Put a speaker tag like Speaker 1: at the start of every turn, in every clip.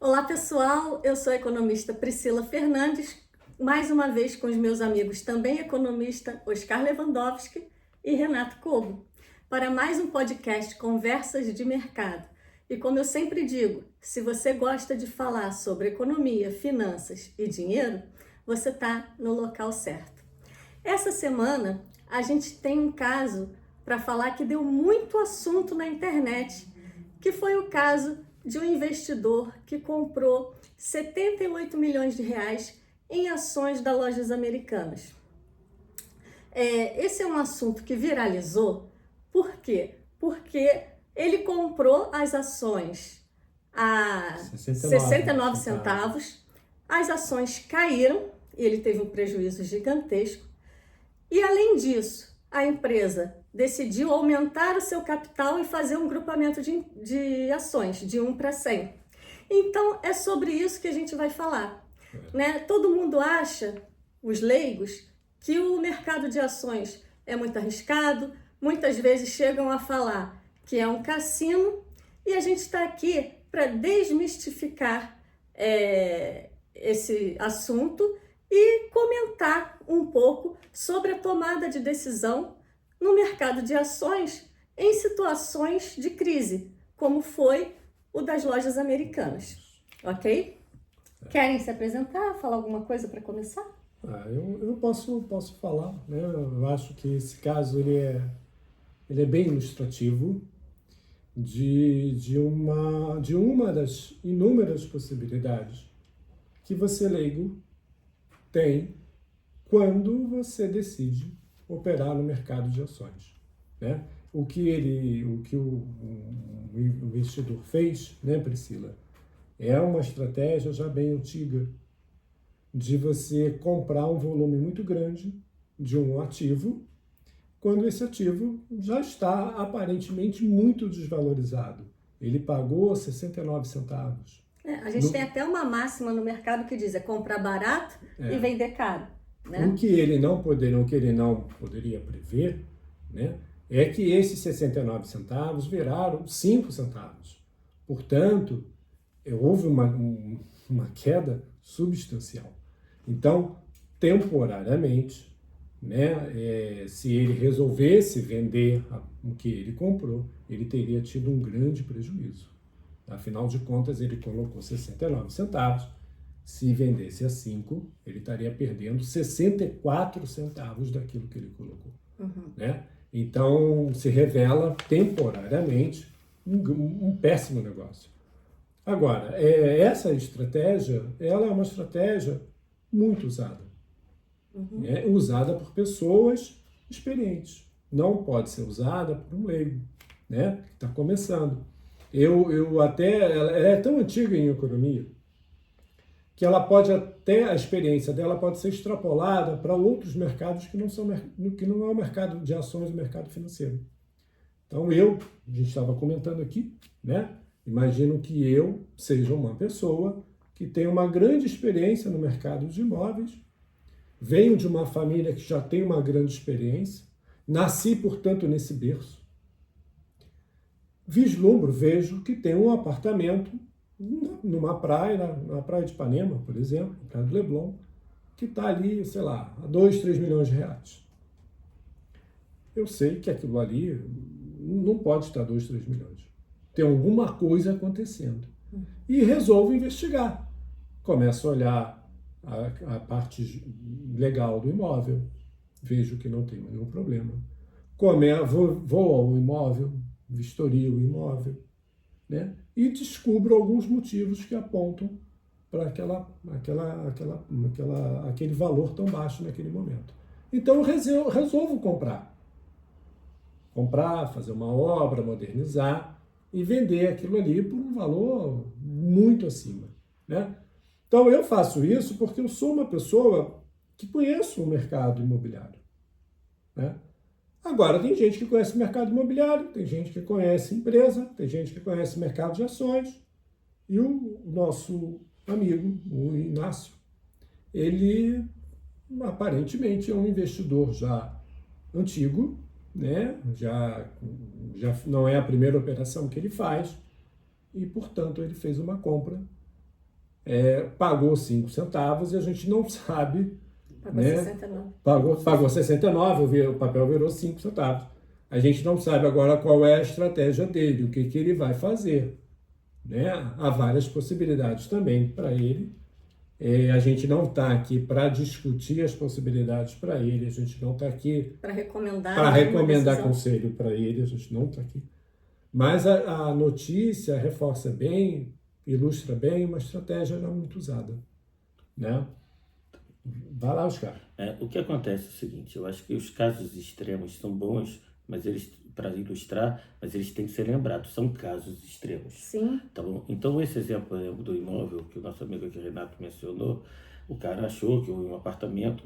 Speaker 1: Olá pessoal, eu sou a economista Priscila Fernandes, mais uma vez com os meus amigos também economista Oscar Lewandowski e Renato Cobo, para mais um podcast Conversas de Mercado. E como eu sempre digo, se você gosta de falar sobre economia, finanças e dinheiro, você está no local certo. Essa semana a gente tem um caso para falar que deu muito assunto na internet, que foi o caso de um investidor que comprou 78 milhões de reais em ações das lojas americanas. Esse é um assunto que viralizou. Por quê? Porque ele comprou as ações a 69 centavos, as ações caíram e ele teve um prejuízo gigantesco. E além disso, a empresa decidiu aumentar o seu capital e fazer um grupamento de ações, de 1 para 100. Então, é sobre isso que a gente vai falar. Né? Todo mundo acha, os leigos, que o mercado de ações é muito arriscado, muitas vezes chegam a falar que é um cassino, e a gente está aqui para desmistificar esse assunto e comentar um pouco sobre a tomada de decisão no mercado de ações em situações de crise, como foi o das lojas americanas, ok? Querem se apresentar, falar alguma coisa para começar?
Speaker 2: Eu posso falar, né? Eu acho que esse caso ele é bem ilustrativo de uma das inúmeras possibilidades que você leigo tem quando você decide operar no mercado de ações, né? O que o investidor fez, né, Priscila, é uma estratégia já bem antiga de você comprar um volume muito grande de um ativo, quando esse ativo já está aparentemente muito desvalorizado. Ele pagou 69 centavos.
Speaker 1: A gente tem até uma máxima no mercado que diz comprar barato e vender caro. Né?
Speaker 2: O que ele não poderia prever, né, é que esses 69 centavos viraram 5 centavos. Portanto, houve uma queda substancial. Então, temporariamente, né, se ele resolvesse vender o que ele comprou, ele teria tido um grande prejuízo. Afinal de contas, ele colocou 69 centavos. Se vendesse a 5, ele estaria perdendo 64 centavos daquilo que ele colocou. Né? Então, se revela temporariamente um péssimo negócio. Agora, essa estratégia, ela é uma estratégia muito usada. É usada por pessoas experientes. Não pode ser usada por um leigo, né, que está começando. Ela é tão antiga em economia que a experiência dela pode ser extrapolada para outros mercados que não é o mercado de ações, o mercado financeiro. Então a gente estava comentando aqui, né? Imagino que eu seja uma pessoa que tem uma grande experiência no mercado de imóveis, venho de uma família que já tem uma grande experiência, nasci, portanto, nesse berço. Vejo que tem um apartamento numa praia, na praia de Ipanema, por exemplo, na praia do Leblon, que está ali, sei lá, a 2, 3 milhões de reais. Eu sei que aquilo ali não pode estar 2, 3 milhões. Tem alguma coisa acontecendo. E resolvo investigar. Começo a olhar a parte legal do imóvel, vejo que não tem nenhum problema. Vou ao imóvel, vistorio o imóvel, né? E descubro alguns motivos que apontam para aquele valor tão baixo naquele momento. Então eu resolvo comprar, fazer uma obra, modernizar e vender aquilo ali por um valor muito acima, né? Então eu faço isso porque eu sou uma pessoa que conheço o mercado imobiliário, né? Agora, tem gente que conhece o mercado imobiliário, tem gente que conhece empresa, tem gente que conhece mercado de ações. E o nosso amigo, o Inácio, ele aparentemente é um investidor já antigo, né? Já não é a primeira operação que ele faz, e, portanto, ele fez uma compra pagou 5 centavos e a gente não sabe...
Speaker 1: Pagou 69.
Speaker 2: Pagou 69, o papel virou 5 centavos. A gente não sabe agora qual é a estratégia dele, o que ele vai fazer. Né? Há várias possibilidades também para ele. A gente não está aqui para discutir as possibilidades para ele, a gente não está aqui
Speaker 1: para recomendar
Speaker 2: conselho para ele, a gente não está aqui. Mas a notícia reforça bem, ilustra bem uma estratégia não muito usada. Né? Vai lá, Oscar.
Speaker 3: O que acontece é o seguinte, eu acho que os casos extremos são bons, mas eles, para ilustrar, mas eles têm que ser lembrados, são casos extremos.
Speaker 1: Sim.
Speaker 3: Tá bom? Então, esse exemplo do imóvel que o nosso amigo aqui, Renato, mencionou, o cara achou que um apartamento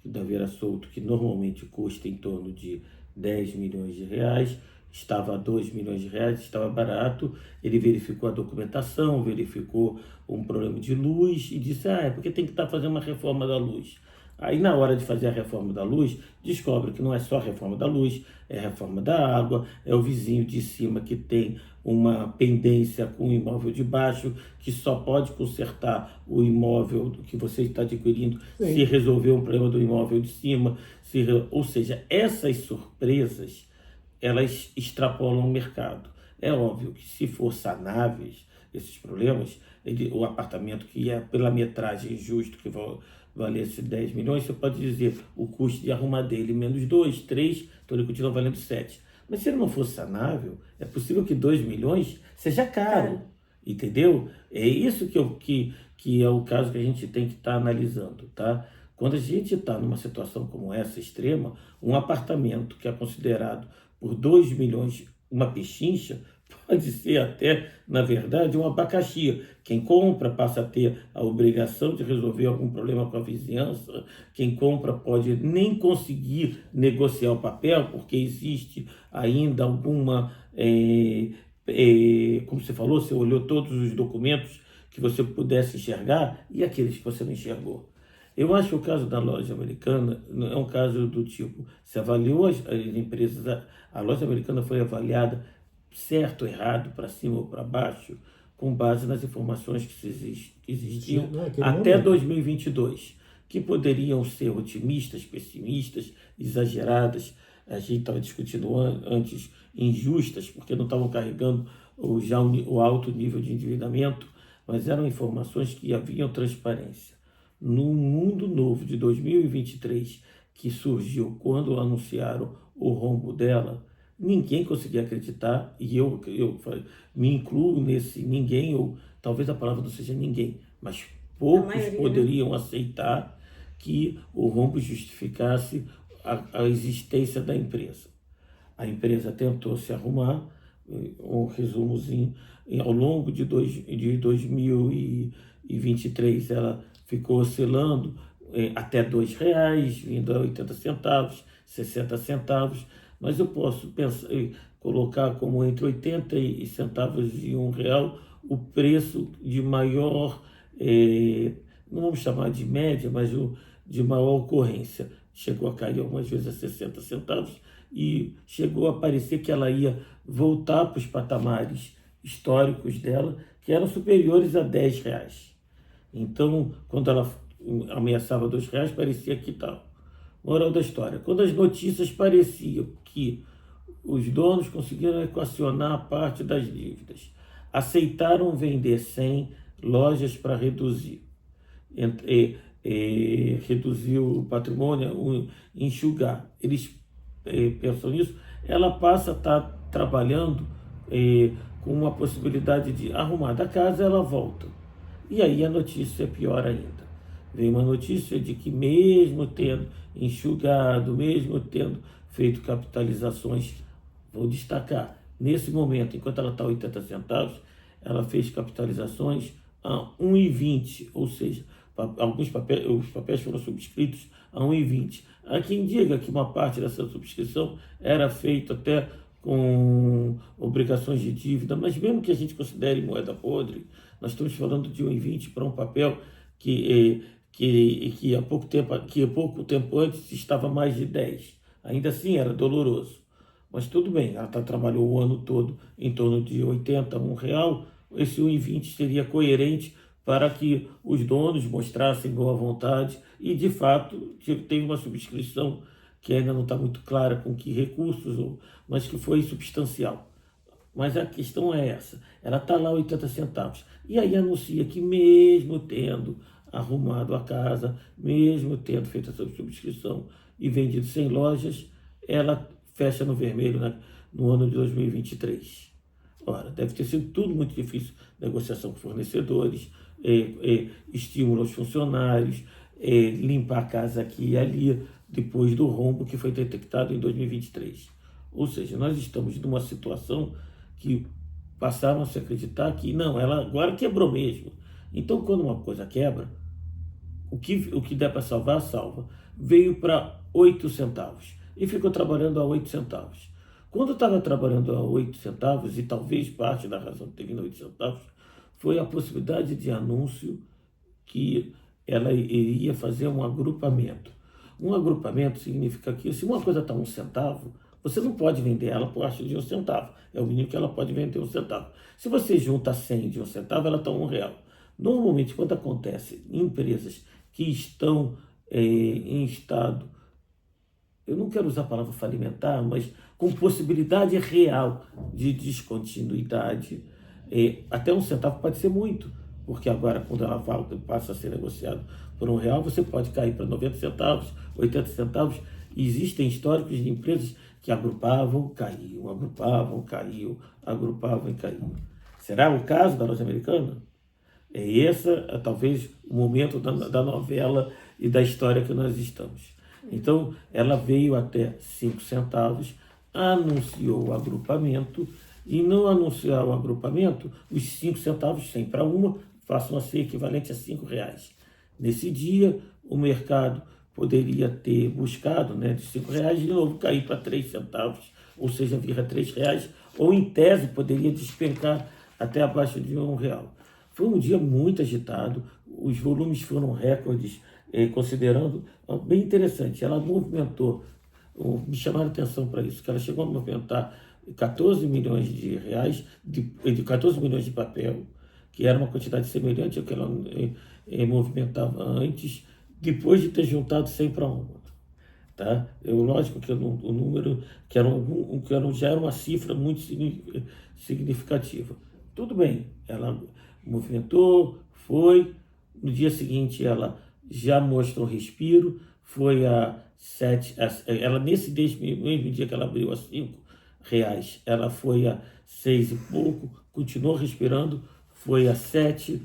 Speaker 3: da Vera Souto, que normalmente custa em torno de 10 milhões de reais, estava a 2 milhões de reais, estava barato, ele verificou a documentação, verificou um problema de luz e disse, é porque tem que estar fazendo uma reforma da luz. Aí, na hora de fazer a reforma da luz, descobre que não é só a reforma da luz, é a reforma da água, é o vizinho de cima que tem uma pendência com o imóvel de baixo, que só pode consertar o imóvel que você está adquirindo se resolver um problema do imóvel de cima. Ou seja, essas surpresas, elas extrapolam o mercado. É óbvio que se for sanáveis esses problemas, o apartamento que é pela metragem justo, que valesse 10 milhões, você pode dizer o custo de arrumar dele menos 2, 3, então ele continua valendo 7. Mas se ele não fosse sanável, é possível que 2 milhões seja caro, entendeu? É isso que é o caso que a gente tem que estar analisando, tá? Quando a gente está numa situação como essa extrema, um apartamento que é considerado por 2 milhões uma pechincha, pode ser até, na verdade, um abacaxi. Quem compra passa a ter a obrigação de resolver algum problema com a vizinhança. Quem compra pode nem conseguir negociar o papel, porque existe ainda alguma... como você falou, você olhou todos os documentos que você pudesse enxergar e aqueles que você não enxergou. Eu acho que o caso da loja americana é um caso do tipo, se avaliou as empresas, a loja americana foi avaliada certo ou errado, para cima ou para baixo, com base nas informações que existiam até 2022, que poderiam ser otimistas, pessimistas, exageradas. A gente estava discutindo antes injustas, porque não estavam carregando já o alto nível de endividamento, mas eram informações que haviam transparência. No mundo novo de 2023, que surgiu quando anunciaram o rombo dela, ninguém conseguia acreditar, e eu me incluo nesse ninguém, ou talvez a palavra não seja ninguém, mas poucos poderiam aceitar que o rombo justificasse a existência da empresa. A empresa tentou se arrumar, um resumozinho, ao longo de 2023 ela ficou oscilando até R$2, vindo a 80 centavos, 60 centavos, mas eu posso colocar como entre 80 centavos e R$1 o preço de maior, não vamos chamar de média, mas de maior ocorrência. Chegou a cair algumas vezes a 60 centavos e chegou a parecer que ela ia voltar para os patamares históricos dela, que eram superiores a R$10. Então, quando ela ameaçava R$2, parecia que tal. Moral da história, quando as notícias pareciam que os donos conseguiram equacionar parte das dívidas, aceitaram vender 100 lojas para reduzir o patrimônio, enxugar. Eles pensam nisso, ela passa a estar trabalhando com uma possibilidade de arrumar da casa, ela volta. E aí a notícia é pior ainda. Vem uma notícia de que mesmo tendo enxugado, mesmo tendo feito capitalizações, vou destacar, nesse momento, enquanto ela está a 80 centavos, ela fez capitalizações a 1,20, ou seja, os papéis foram subscritos a 1,20. Há quem diga que uma parte dessa subscrição era feita até com obrigações de dívida, mas mesmo que a gente considere moeda podre, nós estamos falando de 1,20 para um papel que há pouco tempo antes estava mais de 10. Ainda assim era doloroso. Mas tudo bem, ela trabalhou o ano todo em torno de 80, R$1. Esse 1,20 seria coerente para que os donos mostrassem boa vontade e, de fato, teve uma subscrição que ainda não está muito clara com que recursos, mas que foi substancial. Mas a questão é essa, ela está lá 80 centavos. E aí anuncia que mesmo tendo arrumado a casa, mesmo tendo feito essa subscrição e vendido 100 lojas, ela fecha no vermelho, né, no ano de 2023. Ora, deve ter sido tudo muito difícil, negociação com fornecedores, estímulo aos funcionários, limpar a casa aqui e ali, depois do rombo que foi detectado em 2023. Ou seja, nós estamos numa situação que passaram a se acreditar que não, ela agora quebrou mesmo. Então, quando uma coisa quebra, o que der para salvar, salva. Veio para 8 centavos e ficou trabalhando a 8 centavos. Quando estava trabalhando a 8 centavos, e talvez parte da razão de ter vindo a 8 centavos, foi a possibilidade de anúncio que ela iria fazer um agrupamento. Um agrupamento significa que se uma coisa está 1 centavo, você não pode vender ela por abaixo de 1 centavo. É o mínimo que ela pode vender 1 centavo. Se você junta 100 de 1 centavo, ela está R$1. Normalmente, quando acontece em empresas que estão em estado, eu não quero usar a palavra falimentar, mas com possibilidade real de descontinuidade, até 1 centavo pode ser muito, porque agora quando ela passa a ser negociado por R$1, você pode cair para 90 centavos, 80 centavos. Existem históricos de empresas que agrupavam, caíam, agrupavam, caíam, agrupavam e caíam. Será o caso da Loja Americana? Esse é talvez o momento da novela e da história que nós estamos. Então, ela veio até 5 centavos, anunciou o agrupamento, e no anunciar o agrupamento, os 5 centavos, 100 para 1, passam a ser equivalente a R$5. Nesse dia, o mercado poderia ter buscado, né, de R$5, de novo cair para 3 centavos, ou seja, vir a R$3, ou em tese poderia despencar até abaixo de R$1. Foi um dia muito agitado, os volumes foram recordes, considerando, bem interessante, ela movimentou, me chamaram a atenção para isso, que ela chegou a movimentar 14 milhões de reais, de 14 milhões de papel, que era uma quantidade semelhante ao que ela movimentava antes, depois de ter juntado 100 para 1. Tá? Lógico que o número já era uma cifra muito significativa. Tudo bem, ela movimentou, foi, no dia seguinte ela já mostrou respiro, foi a 7, ela nesse mesmo dia que ela abriu a R$5, ela foi a 6 e pouco, continuou respirando, foi a 7,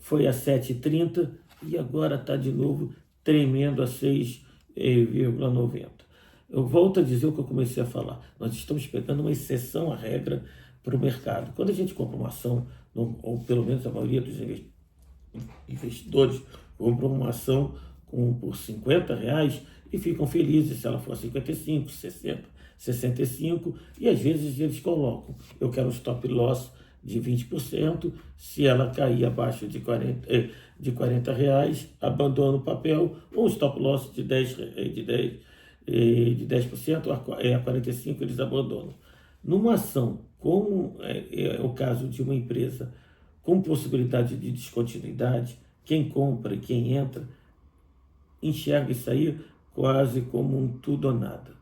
Speaker 3: foi a 7,30 e agora está de novo tremendo a 6,90. Eu volto a dizer o que eu comecei a falar. Nós estamos pegando uma exceção à regra para o mercado. Quando a gente compra uma ação, ou pelo menos a maioria dos investidores compram uma ação por R$50 e ficam felizes se ela for 55, 60, 65, e às vezes eles colocam, eu quero um stop loss de 20%, se ela cair abaixo de R$40, abandona o papel, ou um stop loss de 10% a 45% eles abandonam. Numa ação, como é o caso de uma empresa com possibilidade de descontinuidade, quem compra e quem entra enxerga isso aí quase como um tudo ou nada.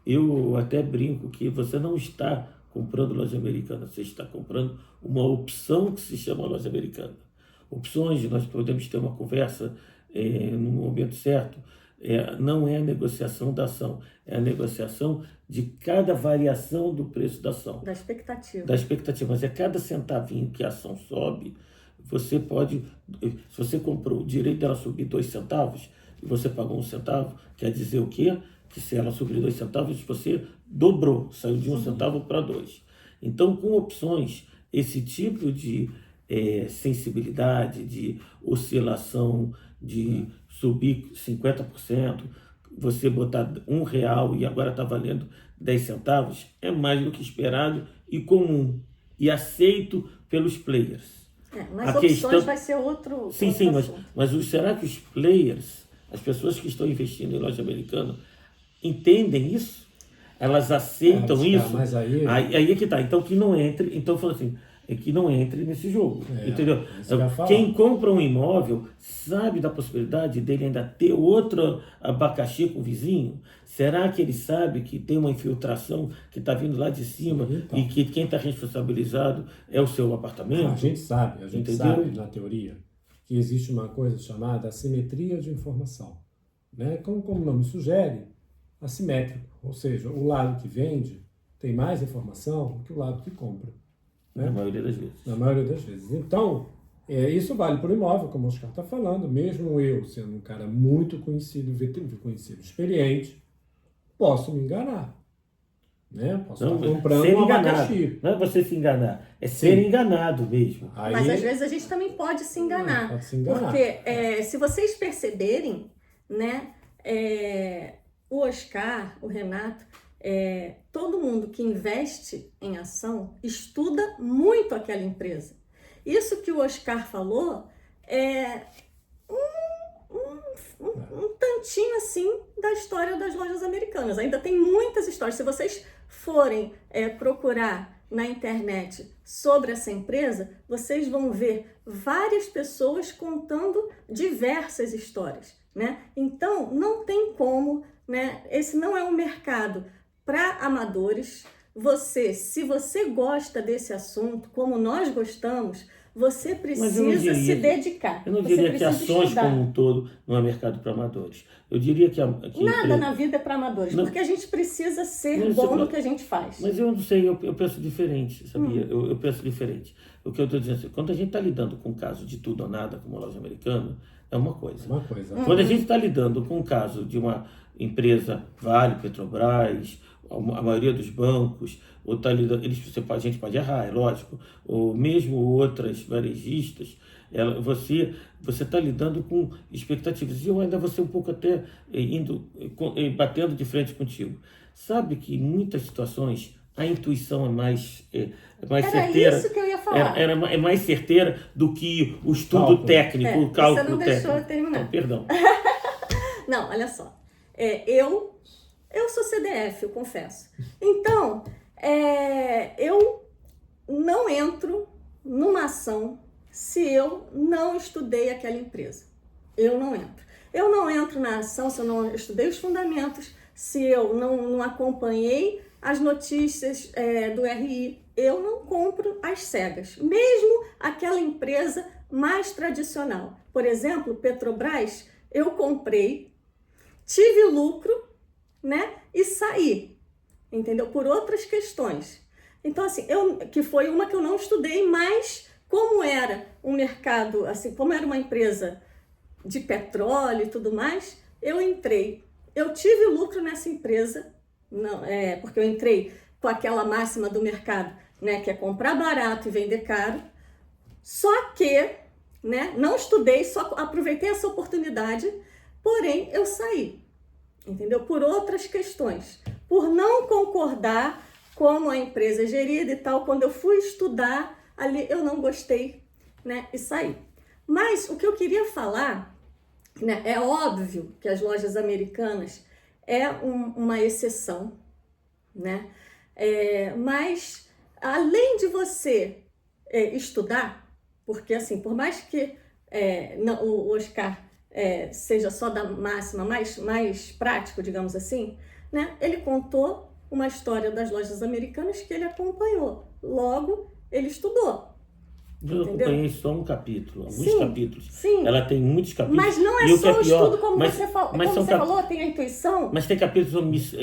Speaker 3: Eu até brinco que você não está comprando Loja Americana, você está comprando uma opção que se chama Loja Americana. Opções, nós podemos ter uma conversa no momento certo, não é a negociação da ação, é a negociação de cada variação do preço da ação.
Speaker 1: Da expectativa.
Speaker 3: Da expectativa, mas cada centavinho que a ação sobe, você pode, se você comprou o direito dela subir 2 centavos, e você pagou 1 centavo, quer dizer o quê? Que se ela subir 2 centavos, você dobrou, saiu de 1 centavo para 2. Então, com opções, esse tipo de sensibilidade, de oscilação, de subir 50%, você botar R$1 e agora está valendo 10 centavos, é mais do que esperado e comum, e aceito pelos players.
Speaker 1: Mas opções vai ser outro
Speaker 3: Sim, mas será que os players, as pessoas que estão investindo em Loja Americana, entendem isso? Elas aceitam isso?
Speaker 2: Mas aí
Speaker 3: é que está. Então, que não entre. Então, falou assim, que não entre nesse jogo, entendeu?
Speaker 2: Isso que eu ia falar.
Speaker 3: Quem compra um imóvel sabe da possibilidade dele ainda ter outro abacaxi com o vizinho? Será que ele sabe que tem uma infiltração que está vindo lá de cima
Speaker 2: Então.
Speaker 3: e que quem está responsabilizado é o seu apartamento?
Speaker 2: A gente sabe
Speaker 3: Entendeu?
Speaker 2: na teoria que existe uma coisa chamada assimetria de informação, né? Como o nome sugere, assimétrico, ou seja, o lado que vende tem mais informação do que o lado que compra, né?
Speaker 3: Na maioria das vezes.
Speaker 2: Na maioria das vezes. Então, isso vale para o imóvel, como o Oscar está falando, mesmo eu sendo um cara muito conhecido, experiente, posso me enganar. Né? Posso estar comprando
Speaker 3: ser
Speaker 2: um
Speaker 3: enganado.
Speaker 2: abacaxi.
Speaker 3: Não é você se enganar, é ser enganado mesmo.
Speaker 2: Aí,
Speaker 1: Mas às vezes a gente também pode se enganar.
Speaker 2: Pode se enganar.
Speaker 1: Porque se vocês perceberem, né, o Oscar, o Renato, todo mundo que investe em ação estuda muito aquela empresa. Isso que o Oscar falou é um tantinho assim da história das lojas americanas. Ainda tem muitas histórias. Se vocês forem procurar na internet sobre essa empresa, vocês vão ver várias pessoas contando diversas histórias, né? Então, não tem como, né? Esse não é um mercado para amadores. Se você gosta desse assunto, como nós gostamos, você precisa se dedicar.
Speaker 3: Eu não diria que ações estudar. Como um todo não é mercado para amadores. Eu diria que
Speaker 1: nada na vida é para amadores, porque a gente precisa ser bom no que a gente faz.
Speaker 3: Mas eu não sei, eu penso diferente, sabia? Eu penso diferente. O que eu estou dizendo é quando a gente está lidando com um caso de tudo ou nada, como a loja americana, é uma coisa.
Speaker 2: Quando
Speaker 3: a gente está lidando com um caso de uma empresa, Vale, Petrobras, a maioria dos bancos, ou tá lidando, a gente pode errar, é lógico, ou mesmo outras varejistas, você está lidando com expectativas. E eu ainda vou ser um pouco até batendo de frente contigo. Sabe que em muitas situações a intuição é mais certeira.
Speaker 1: Era isso que eu ia falar.
Speaker 3: É mais certeira do que o estudo técnico, o cálculo
Speaker 1: técnico. Você não deixou eu terminar.
Speaker 3: Não, perdão.
Speaker 1: Não, olha só. Eu sou CDF, eu confesso. Então, eu não entro numa ação se eu não estudei aquela empresa. Eu não entro. Eu não entro na ação se eu não estudei os fundamentos, se eu não acompanhei as notícias do RI. Eu não compro às cegas, mesmo aquela empresa mais tradicional. Por exemplo, Petrobras, eu comprei, tive lucro, né, e saí, entendeu? Por outras questões. Então, assim, que foi uma que eu não estudei, mas como era um mercado, assim, como era uma empresa de petróleo e tudo mais, eu entrei. Eu tive lucro nessa empresa, porque eu entrei com aquela máxima do mercado, né, que é comprar barato e vender caro. Só que, né, não estudei, só aproveitei essa oportunidade, porém eu saí, entendeu? Por outras questões, por não concordar como a empresa é gerida e tal. Quando eu fui estudar ali, eu não gostei, né, e saí. Mas o que eu queria falar, né, é óbvio que as lojas americanas uma exceção, né? Mas além de você estudar, porque assim, por mais que o Oscar seja só da máxima, mais prático, digamos assim, né? Ele contou uma história das lojas americanas que ele acompanhou. Logo, ele estudou.
Speaker 3: Eu acompanhei só um capítulo, alguns capítulos.
Speaker 1: Sim.
Speaker 3: Ela tem muitos capítulos.
Speaker 1: Mas não é só o estudo, como você falou, tem a intuição.
Speaker 3: Mas tem capítulos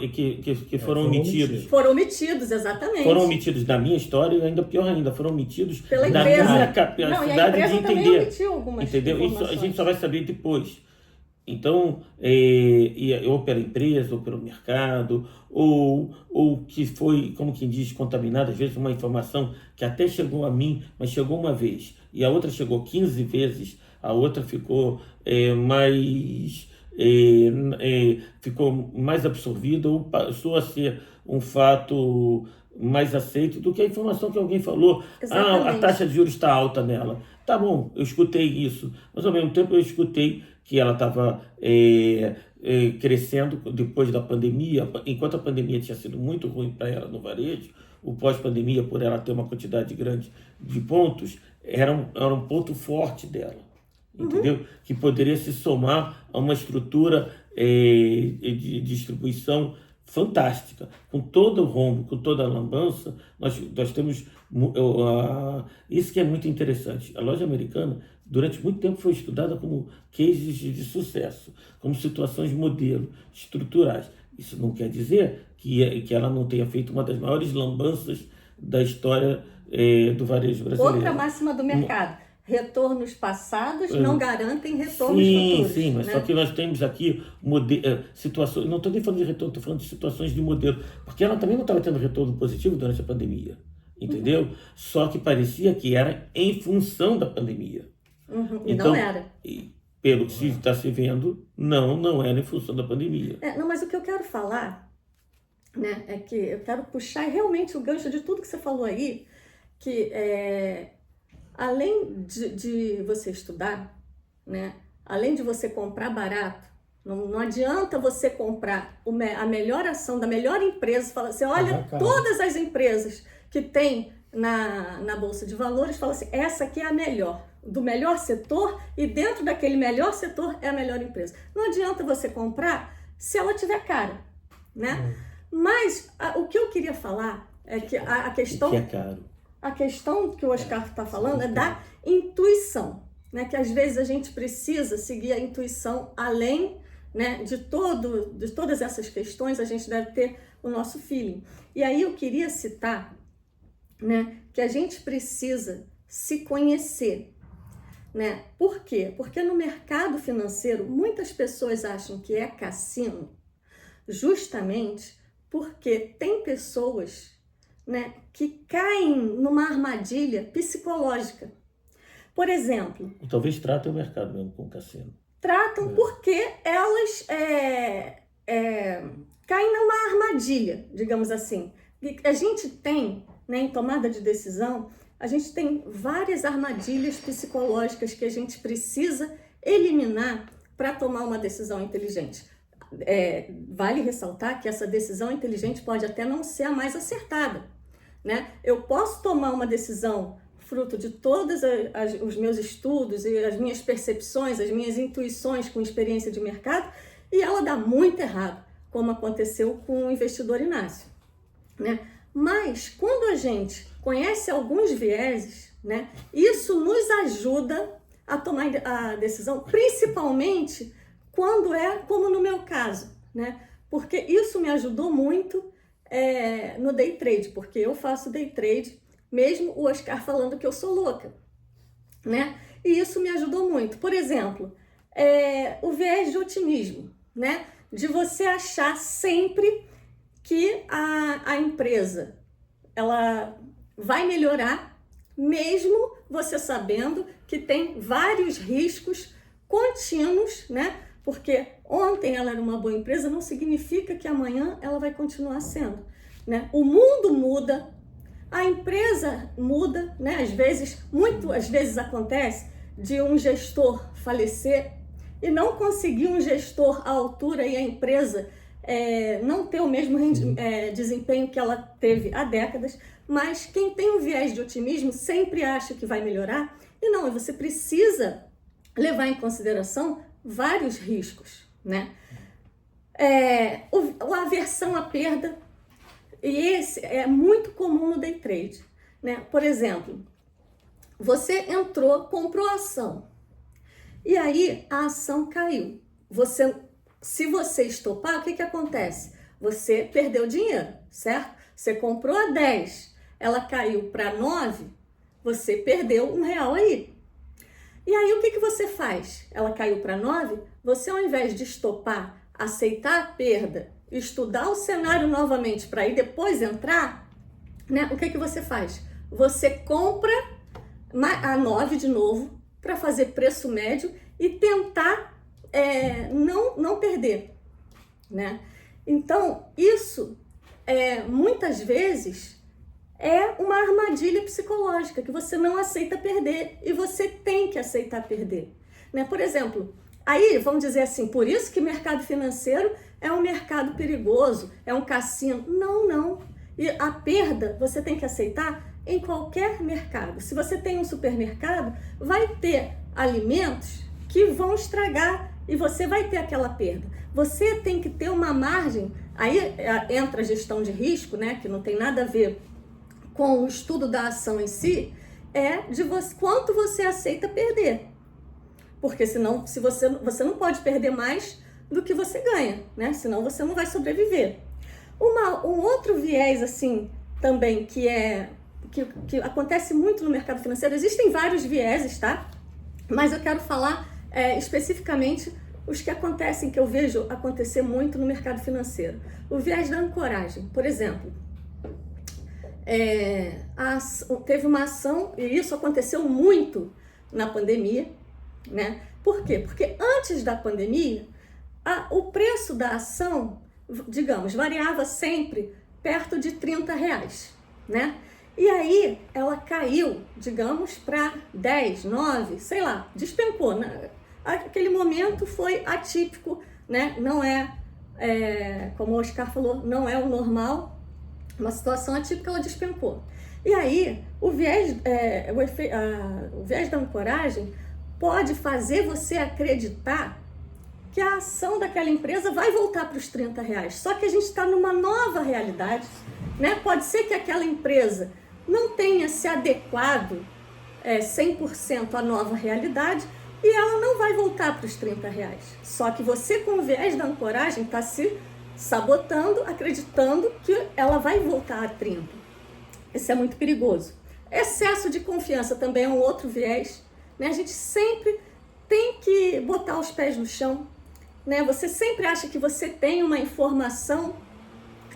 Speaker 3: que foram omitidos.
Speaker 1: Foram omitidos, exatamente.
Speaker 3: Foram omitidos da minha história e ainda pior ainda, foram omitidos
Speaker 1: pela
Speaker 3: da
Speaker 1: empresa.
Speaker 3: minha capacidade de entender.
Speaker 1: Omitiu algumas
Speaker 3: entendeu? Isso a gente só vai saber depois. Então, ou pela empresa, ou pelo mercado, ou que foi, como quem diz, contaminada, às vezes uma informação que até chegou a mim, mas chegou uma vez, e a outra chegou 15 vezes, a outra ficou mais absorvida, ou passou a ser um fato mais aceito do que a informação que alguém falou. A taxa de juros está alta nela. Tá bom, eu escutei isso, mas ao mesmo tempo eu escutei que ela estava crescendo depois da pandemia, enquanto a pandemia tinha sido muito ruim para ela no varejo, o pós-pandemia, por ela ter uma quantidade grande de pontos, era um ponto forte dela, entendeu? Que poderia se somar a uma estrutura de distribuição fantástica. Com todo o rombo, com toda a lambança, nós temos... isso que é muito interessante. A loja americana, durante muito tempo, foi estudada como cases de sucesso, como situações modelo, estruturais. Isso não quer dizer que ela não tenha feito uma das maiores lambanças da história do varejo brasileiro.
Speaker 1: Outra máxima do mercado: retornos passados não garantem retornos futuros.
Speaker 3: Sim, mas
Speaker 1: né?
Speaker 3: Só que nós temos aqui situações, não estou nem falando de retorno, estou falando de situações de modelo, porque ela também não estava tendo retorno positivo durante a pandemia, entendeu? Só que parecia que era em função da pandemia.
Speaker 1: Então, não era.
Speaker 3: Pelo que está se vendo, não era em função da pandemia.
Speaker 1: Não, mas o que eu quero falar, né, é que eu quero puxar realmente o gancho de tudo que você falou aí, que além de você estudar, né, além de você comprar barato, não adianta você comprar a melhor ação da melhor empresa. Fala assim, olha, todas as empresas que tem na Bolsa de Valores, fala assim, essa aqui é a melhor, do melhor setor, e dentro daquele melhor setor é a melhor empresa. Não adianta você comprar se ela tiver cara, né? Mas o que eu queria falar é que a questão...
Speaker 3: que é caro.
Speaker 1: A questão que o Oscar está falando é da intuição, né? Que às vezes a gente precisa seguir a intuição além, né, de todas essas questões. A gente deve ter o nosso feeling. E aí eu queria citar, né, que a gente precisa se conhecer, né? Por quê? Porque no mercado financeiro muitas pessoas acham que é cassino justamente porque tem pessoas, né, que caem numa armadilha psicológica. Por exemplo...
Speaker 3: Talvez tratem o mercado mesmo com cassino.
Speaker 1: Tratam porque elas caem numa armadilha, digamos assim. E a gente tem, né, em tomada de decisão, a gente tem várias armadilhas psicológicas que a gente precisa eliminar para tomar uma decisão inteligente. Vale ressaltar que essa decisão inteligente pode até não ser a mais acertada, né? Eu posso tomar uma decisão fruto de todos os meus estudos e as minhas percepções, as minhas intuições com experiência de mercado, e ela dá muito errado, como aconteceu com o investidor Inácio, né? Mas quando a gente conhece alguns vieses, né, isso nos ajuda a tomar a decisão, principalmente quando como no meu caso, né? Porque isso me ajudou muito no day trade, porque eu faço day trade, mesmo o Oscar falando que eu sou louca, né? E isso me ajudou muito. Por exemplo, o viés de otimismo, né? De você achar sempre que a empresa ela vai melhorar, mesmo você sabendo que tem vários riscos contínuos, né? Porque ontem ela era uma boa empresa, não significa que amanhã ela vai continuar sendo, né? O mundo muda, a empresa muda, né? Às vezes acontece de um gestor falecer e não conseguir um gestor à altura e a empresa não ter o mesmo desempenho que ela teve há décadas, mas quem tem um viés de otimismo sempre acha que vai melhorar, e não, você precisa levar em consideração vários riscos, né? A aversão à perda, e esse é muito comum no day trade, né? Por exemplo, você comprou a ação, e aí a ação caiu. Se você estopar, o que acontece? Você perdeu dinheiro, certo? Você comprou a 10, ela caiu para 9, você perdeu R$1 aí. E aí o que você faz? Ela caiu para 9, você ao invés de estopar, aceitar a perda, estudar o cenário novamente para aí depois entrar, né? O que você faz? Você compra a 9 de novo para fazer preço médio e tentar não perder, né? Então, isso muitas vezes é uma armadilha psicológica, que você não aceita perder, e você tem que aceitar perder, né? Por exemplo, aí vamos dizer assim, por isso que mercado financeiro é um mercado perigoso, é um cassino. Não. E a perda você tem que aceitar em qualquer mercado. Se você tem um supermercado, vai ter alimentos que vão estragar e você vai ter aquela perda. Você tem que ter uma margem, aí entra a gestão de risco, né, que não tem nada a ver com o estudo da ação em si, de quanto você aceita perder. Porque senão, se você não pode perder mais do que você ganha, né? Senão você não vai sobreviver. Um outro viés, assim, também, que acontece muito no mercado financeiro, existem vários vieses, tá? Mas eu quero falar especificamente os que acontecem, que eu vejo acontecer muito no mercado financeiro. O viés da ancoragem, por exemplo. Teve uma ação, e isso aconteceu muito na pandemia, né? Por quê? Porque antes da pandemia, o preço da ação, digamos, variava sempre perto de R$30, né? E aí ela caiu, digamos, para 10, 9, sei lá, despencou, né? Aquele momento foi atípico, né? Não como o Oscar falou, não é o normal, uma situação atípica, ela despencou. E aí o viés da ancoragem pode fazer você acreditar que a ação daquela empresa vai voltar para os R$30. Só que a gente está numa nova realidade, né? Pode ser que aquela empresa não tenha se adequado 100% à nova realidade e ela não vai voltar para os R$30. Só que você, com o viés da ancoragem, está se sabotando, acreditando que ela vai voltar a 30. Isso é muito perigoso. Excesso de confiança também é um outro viés, né? A gente sempre tem que botar os pés no chão, né? Você sempre acha que você tem uma informação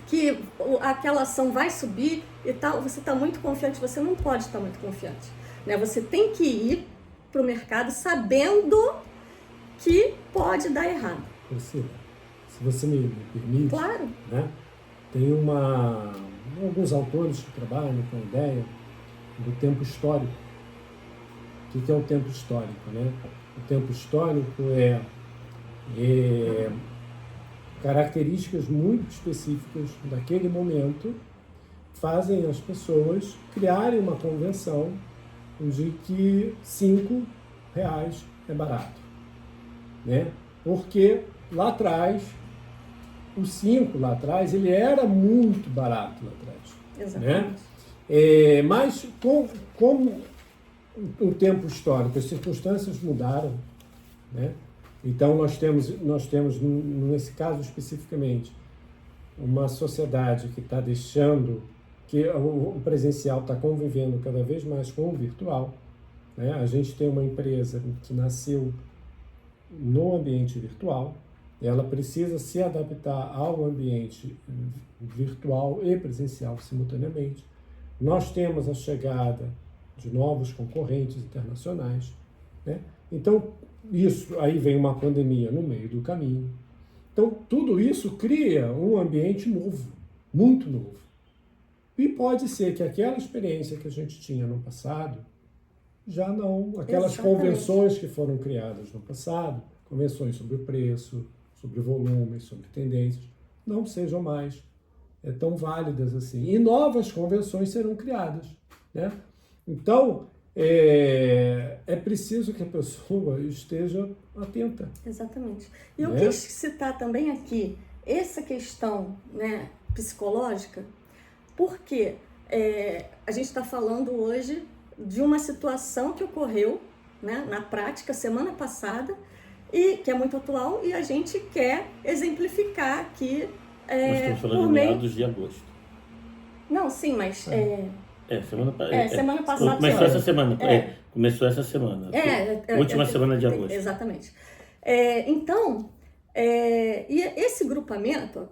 Speaker 1: que aquela ação vai subir e tal, você está muito confiante, você não pode estar muito confiante, né? Você tem que ir para o mercado sabendo que pode dar errado.
Speaker 2: Priscila, se você me permite,
Speaker 1: claro,
Speaker 2: né? Tem alguns autores que trabalham com a ideia do tempo histórico. O que é o tempo histórico, né? O tempo histórico é características muito específicas daquele momento fazem as pessoas criarem uma convenção de que R$5 é barato, né? Porque lá atrás, o 5 lá atrás, ele era muito barato lá atrás.
Speaker 1: Exatamente.
Speaker 2: Né? Mas como o tempo histórico, as circunstâncias mudaram, né? Então nós temos, nesse caso especificamente, uma sociedade que está deixando, que o presencial está convivendo cada vez mais com o virtual, né? A gente tem uma empresa que nasceu no ambiente virtual, ela precisa se adaptar ao ambiente virtual e presencial simultaneamente. Nós temos a chegada de novos concorrentes internacionais, né? Então, aí vem uma pandemia no meio do caminho. Então, tudo isso cria um ambiente novo, muito novo. E pode ser que aquela experiência que a gente tinha no passado, já não, aquelas convenções que foram criadas no passado, convenções sobre o preço, sobre volumes, sobre tendências, não sejam mais tão válidas assim. E novas convenções serão criadas, né? Então, é preciso que a pessoa esteja atenta.
Speaker 1: Exatamente. E eu quis citar também aqui essa questão, né, psicológica, porque a gente está falando hoje de uma situação que ocorreu, né, na prática semana passada, e que é muito atual, e a gente quer exemplificar aqui
Speaker 3: nós estamos falando de meados de agosto.
Speaker 1: Não, sim, mas...
Speaker 3: semana
Speaker 1: passada.
Speaker 3: Começou essa semana. Começou essa semana. Última semana de agosto.
Speaker 1: Exatamente. Então, e esse agrupamento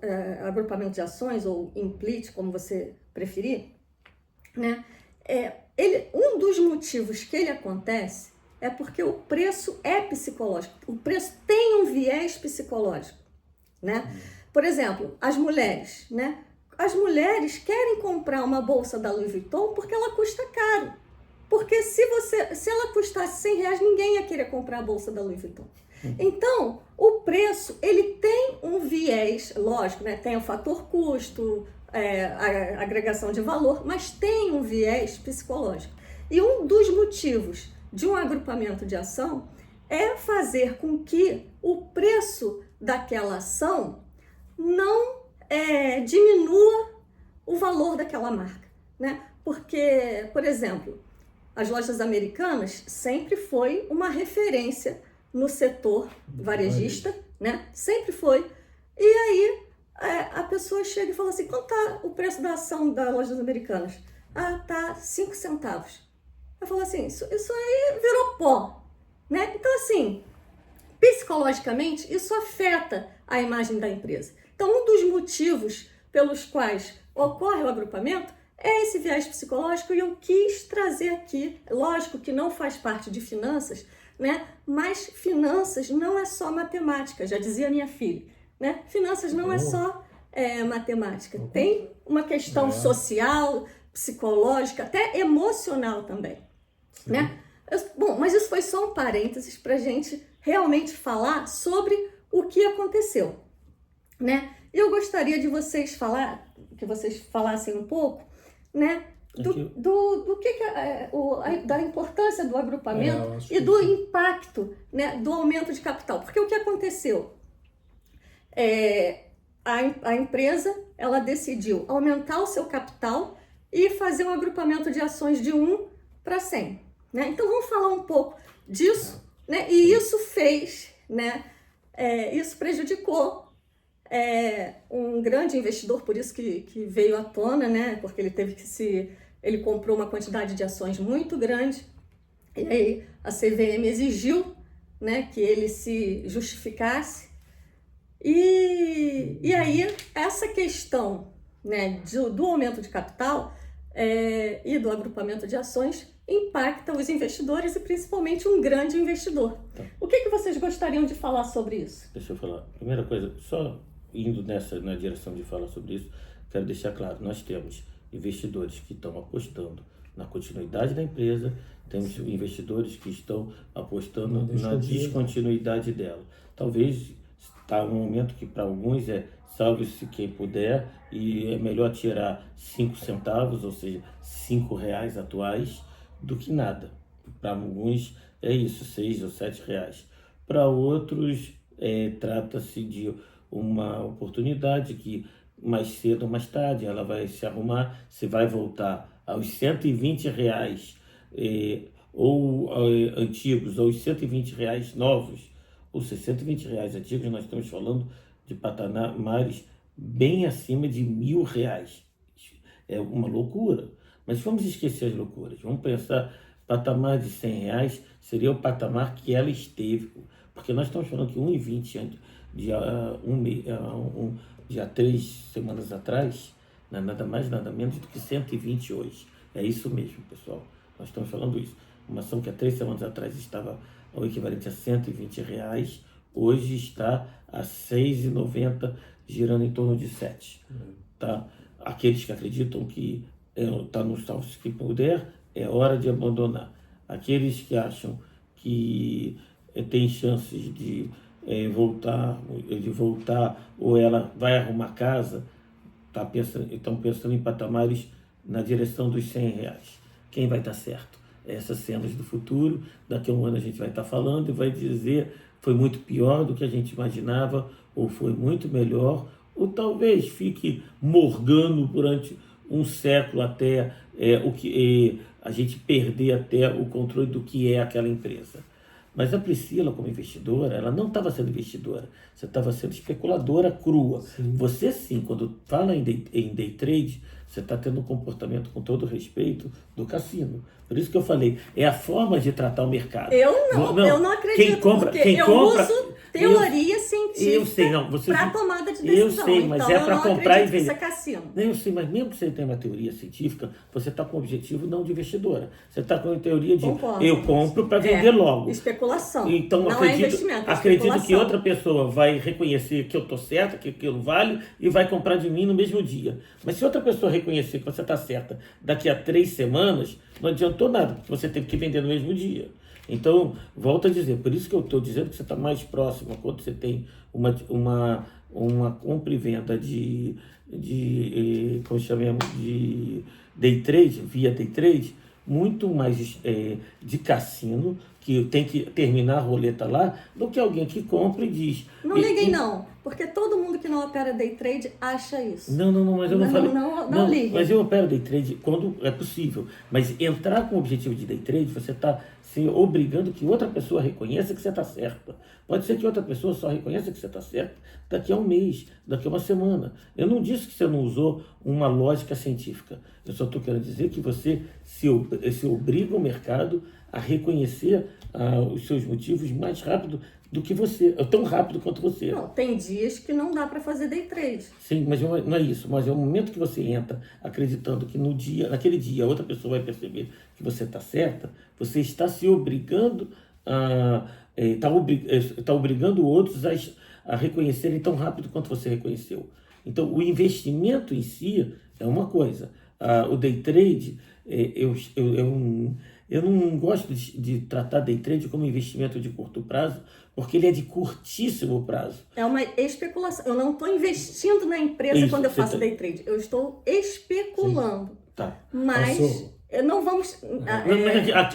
Speaker 1: de ações, ou implit, como você preferir, né, um dos motivos que ele acontece é porque o preço é psicológico. O preço tem um viés psicológico, né? Por exemplo, as mulheres, né? As mulheres querem comprar uma bolsa da Louis Vuitton porque ela custa caro. Porque se ela custasse R$100, ninguém ia querer comprar a bolsa da Louis Vuitton. Então, o preço, ele tem um viés, lógico, né? Tem o fator custo, a agregação de valor, mas tem um viés psicológico. E um dos motivos de um agrupamento de ação é fazer com que o preço daquela ação não diminua o valor daquela marca, né? Porque, por exemplo, as lojas americanas sempre foi uma referência no setor varejista, né? Sempre foi. E aí a pessoa chega e fala assim, quanto está o preço da ação das lojas americanas? Ah, tá 5 centavos. Eu falo assim, isso aí virou pó, né? Então, assim, psicologicamente, isso afeta a imagem da empresa. Então, um dos motivos pelos quais ocorre o agrupamento é esse viés psicológico, e eu quis trazer aqui, lógico que não faz parte de finanças, né? Mas finanças não é só matemática, já dizia minha filha, né? Finanças não é só matemática, tem uma questão social, psicológica, até emocional também, né? Bom, mas isso foi só um parênteses para a gente realmente falar sobre o que aconteceu, né? Eu gostaria de que vocês falassem um pouco, né, da importância do agrupamento e do impacto, né, do aumento de capital. Porque o que aconteceu? A empresa, ela decidiu aumentar o seu capital e fazer um agrupamento de ações de 1 para 100. Né? Então vamos falar um pouco disso, né? E isso fez, né, isso prejudicou um grande investidor, por isso que veio à tona, né? Porque ele comprou uma quantidade de ações muito grande, e aí a CVM exigiu, né, que ele se justificasse, e aí essa questão, né, do aumento de capital e do agrupamento de ações impacta os investidores e principalmente um grande investidor. Tá. O que vocês gostariam de falar sobre isso?
Speaker 3: Deixa eu falar. Primeira coisa, só indo na direção de falar sobre isso, quero deixar claro, nós temos investidores que estão apostando na continuidade da empresa, temos investidores que estão apostando na descontinuidade dela. Talvez está um momento que para alguns salve-se quem puder, e é melhor tirar 5 centavos, ou seja, R$5 atuais, do que nada. Para alguns é isso, 6 ou 7 reais. Para outros, trata-se de uma oportunidade que mais cedo ou mais tarde ela vai se arrumar, se vai voltar aos R$120 ou antigos, ou os R$120 novos, ou se R$120 antigos, nós estamos falando de patamares bem acima de R$1.000. É uma loucura. Mas vamos esquecer as loucuras. Vamos pensar, patamar de R$100 seria o patamar que ela esteve. Porque nós estamos falando que 1,20 há 3 semanas atrás, não é nada mais, nada menos do que 120 hoje. É isso mesmo, pessoal. Nós estamos falando isso. Uma ação que há 3 semanas atrás estava ao equivalente a R$120, hoje está a R$6,90, girando em torno de 7. Tá? Aqueles que acreditam que está no salvo que puder, é hora de abandonar. Aqueles que acham que tem chances de voltar, ou ela vai arrumar casa, estão pensando em patamares na direção dos R$100. Quem vai estar certo? Essas cenas do futuro, daqui a um ano a gente vai estar falando e vai dizer foi muito pior do que a gente imaginava, ou foi muito melhor, ou talvez fique morgando durante um século até a gente perder até o controle do que é aquela empresa. Mas a Priscila, como investidora, ela não estava sendo investidora, você estava sendo especuladora crua. Sim. Você sim, quando fala em day trade, você está tendo um comportamento, com todo respeito, do cassino. Por isso que eu falei, é a forma de tratar o mercado.
Speaker 1: Eu não acredito, uso teoria científica para tomada de decisão.
Speaker 3: Eu sei, mas
Speaker 1: então,
Speaker 3: para comprar e vender.
Speaker 1: Isso é cassino.
Speaker 3: Eu sei, mas mesmo que você tenha uma teoria científica, você está com o objetivo não de investidora. Você está com a teoria de eu compro para vender logo.
Speaker 1: Especulação.
Speaker 3: Então,
Speaker 1: não
Speaker 3: acredito que outra pessoa vai reconhecer que eu estou certa, que aquilo vale, e vai comprar de mim no mesmo dia. Mas se outra pessoa reconhecer que você está certa daqui a 3 semanas, não adiantou nada, porque você teve que vender no mesmo dia. Então, volto a dizer, por isso que eu estou dizendo que você está mais próximo quando você tem uma compra e venda de como chamamos, de day trade, via day trade, muito mais de cassino, que tem que terminar a roleta lá, do que alguém que compra e diz...
Speaker 1: Não liguem não, porque todo mundo que não opera day trade acha isso.
Speaker 3: Não, mas eu não falei...
Speaker 1: Não liguem.
Speaker 3: Mas eu opero day trade quando é possível. Mas entrar com o objetivo de day trade, você está se obrigando que outra pessoa reconheça que você está certa. Pode ser que outra pessoa só reconheça que você está certa daqui a um mês, daqui a uma semana. Eu não disse que você não usou uma lógica científica. Eu só estou querendo dizer que você se obriga o mercado a reconhecer os seus motivos mais rápido do que você, tão rápido quanto você.
Speaker 1: Não, tem dias que não dá para fazer day trade.
Speaker 3: Sim, mas não é isso. Mas é o momento que você entra acreditando que naquele dia outra pessoa vai perceber que você está certa, você está se obrigando está obrigando outros a reconhecerem tão rápido quanto você reconheceu. Então, o investimento em si é uma coisa. O day trade, eu não gosto de tratar day trade como investimento de curto prazo, porque ele é de curtíssimo prazo.
Speaker 1: É uma especulação. Eu não estou investindo na empresa quando eu faço day trade. Eu estou especulando.
Speaker 3: Tá.
Speaker 1: Mas não vamos...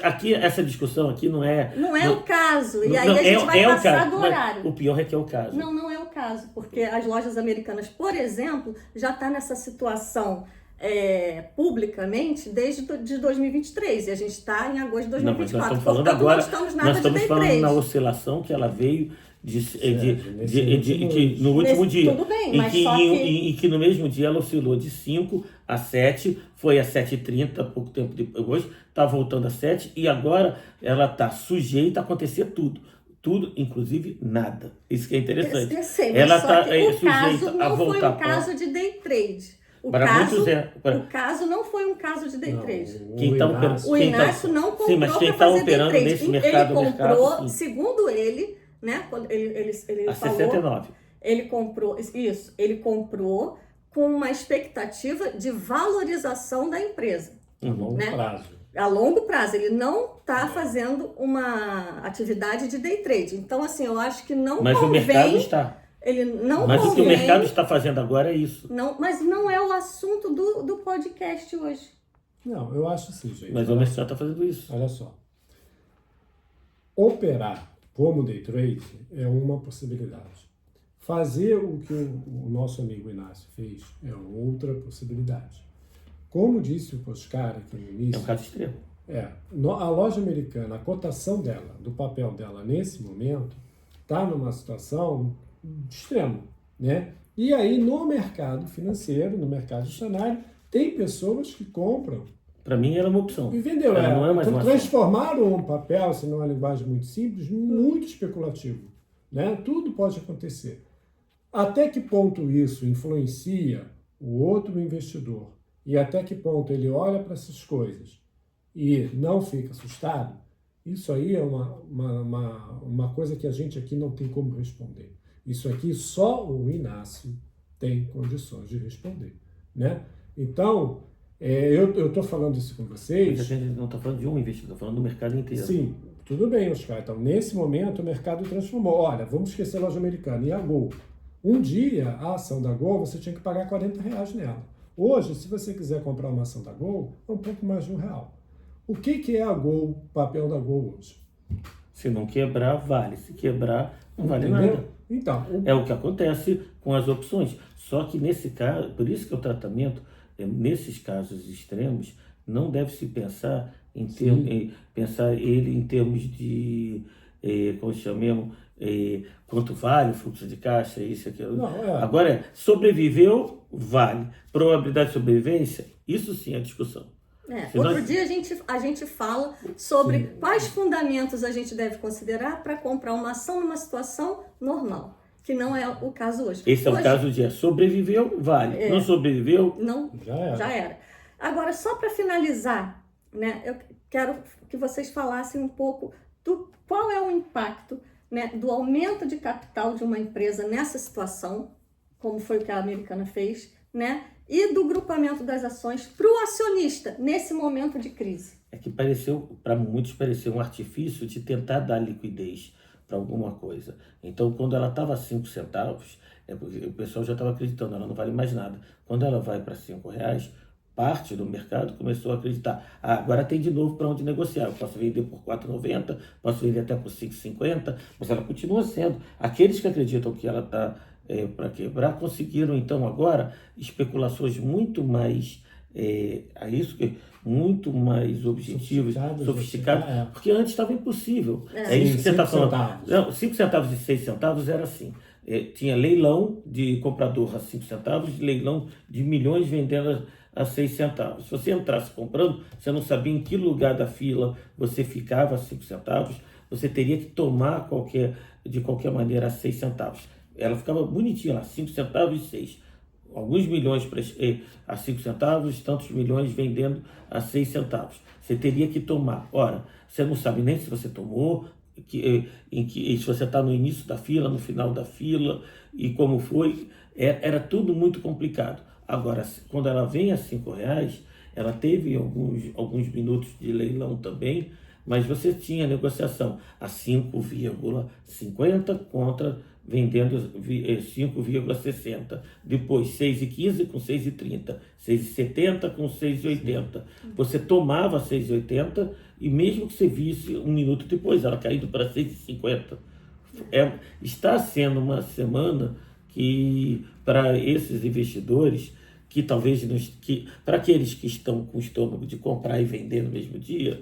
Speaker 3: Aqui, essa discussão aqui não é...
Speaker 1: Não é o caso. E aí a gente vai passar do horário.
Speaker 3: O pior é que é o caso.
Speaker 1: Não é o caso. Porque as lojas americanas, por exemplo, já estão nessa situação... publicamente desde de 2023 e a gente está em agosto de 2024.
Speaker 3: Não, mas nós estamos falando agora, nós estamos falando na oscilação que ela veio no último dia.
Speaker 1: Tudo bem, mas
Speaker 3: em que no mesmo dia ela oscilou de 5 a 7, foi a 7h30, pouco tempo depois, está voltando a 7 e agora ela está sujeita a acontecer tudo. Tudo, inclusive nada. Isso que é interessante.
Speaker 1: Ela está sujeita a voltar. Não foi um caso de day trade. O caso não foi um caso de day trade.
Speaker 3: O
Speaker 1: Inácio não comprou para fazer day trade.
Speaker 3: Nesse mercado,
Speaker 1: ele comprou, segundo ele, né? Ele falou,
Speaker 3: 69.
Speaker 1: Ele comprou isso. Ele comprou com uma expectativa de valorização da empresa.
Speaker 2: A longo prazo.
Speaker 1: A longo prazo. Ele não está fazendo uma atividade de day trade. Então, assim, eu acho que não convém...
Speaker 3: Mas o mercado está...
Speaker 1: Mas
Speaker 3: o que o mercado está fazendo agora é isso.
Speaker 1: Mas não é o assunto do podcast hoje.
Speaker 2: Não, eu acho sim, gente.
Speaker 3: Mas o mercado está fazendo isso.
Speaker 2: Olha só. Operar como day trade é uma possibilidade. Fazer o que o nosso amigo Inácio fez é outra possibilidade. Como disse o Poscar aqui no início...
Speaker 3: É um caso extremo.
Speaker 2: A loja americana, a cotação dela, do papel dela nesse momento, está numa situação... extremo, né? E aí no mercado financeiro, no mercado acionário, tem pessoas que compram.
Speaker 3: Para mim era uma opção.
Speaker 2: E vendeu.
Speaker 3: Não é mais uma
Speaker 2: transformaram um papel, se não é uma linguagem muito simples, muito especulativo, né? Tudo pode acontecer. Até que ponto isso influencia o outro investidor e até que ponto ele olha para essas coisas e não fica assustado? Isso aí é uma coisa que a gente aqui não tem como responder. Isso aqui só o Inácio tem condições de responder, né? Então, eu estou falando isso com vocês...
Speaker 3: Mas a gente não está falando de um investidor, estou falando do mercado inteiro.
Speaker 2: Sim, tudo bem, Oscar. Então, nesse momento, o mercado transformou. Olha, vamos esquecer a loja americana e a Gol. Um dia, a ação da Gol, você tinha que pagar R$40 nela. Hoje, se você quiser comprar uma ação da Gol, é um pouco mais de R$1. O que é a Gol, o papel da Gol hoje?
Speaker 3: Se não quebrar, vale. Se quebrar, não vale nada.
Speaker 2: Então,
Speaker 3: é o que acontece com as opções. Só que nesse caso, por isso que o tratamento, nesses casos extremos, não deve se pensar pensar ele em termos de, como chamamos, quanto vale o fluxo de caixa, isso e aquilo. Agora, sobreviveu, vale. Probabilidade de sobrevivência, isso sim é discussão.
Speaker 1: Outro dia a gente fala sobre quais fundamentos a gente deve considerar para comprar uma ação numa situação normal, que não é o caso hoje.
Speaker 3: Esse é o caso de sobreviveu, vale. Não sobreviveu,
Speaker 1: não, já era. Agora, só para finalizar, né, eu quero que vocês falassem um pouco do qual é o impacto, né, do aumento de capital de uma empresa nessa situação, como foi o que a Americana fez, né? E do grupamento das ações para o acionista nesse momento de crise.
Speaker 3: É que para muitos pareceu um artifício de tentar dar liquidez para alguma coisa. Então, quando ela estava a 5 centavos, é porque o pessoal já estava acreditando, ela não vale mais nada. Quando ela vai para R$ 5, parte do mercado começou a acreditar. Agora tem de novo para onde negociar. Eu posso vender por R$ 4,90, posso vender até por R$ 5,50, mas ela continua sendo. Aqueles que acreditam que ela está para quebrar conseguiram, então, agora, especulações muito mais muito mais objetivos, sofisticados, porque antes estava impossível. É isso que você está falando. Não, 5 centavos e 6 centavos era assim. Tinha leilão de comprador a 5 centavos, leilão de milhões vendendo a 6 centavos. Se você entrasse comprando, você não sabia em que lugar da fila você ficava a 5 centavos, você teria que tomar de qualquer maneira a 6 centavos. Ela ficava bonitinha lá, 5 centavos e 6. Alguns milhões a 5 centavos, tantos milhões vendendo a 6 centavos. Você teria que tomar. Ora, você não sabe nem se você tomou, se você está no início da fila, no final da fila, e como foi. Era tudo muito complicado. Agora, quando ela vem a R$ 5, ela teve alguns minutos de leilão também, mas você tinha negociação a 5,50 contra vendendo 5,60. Depois 6,15 com 6,30. 6,70 com 6,80. Você tomava 6,80 e mesmo que você visse um minuto depois, ela caindo para 6,50. Está sendo uma semana que, para esses investidores, que talvez, para aqueles que estão com o estômago de comprar e vender no mesmo dia,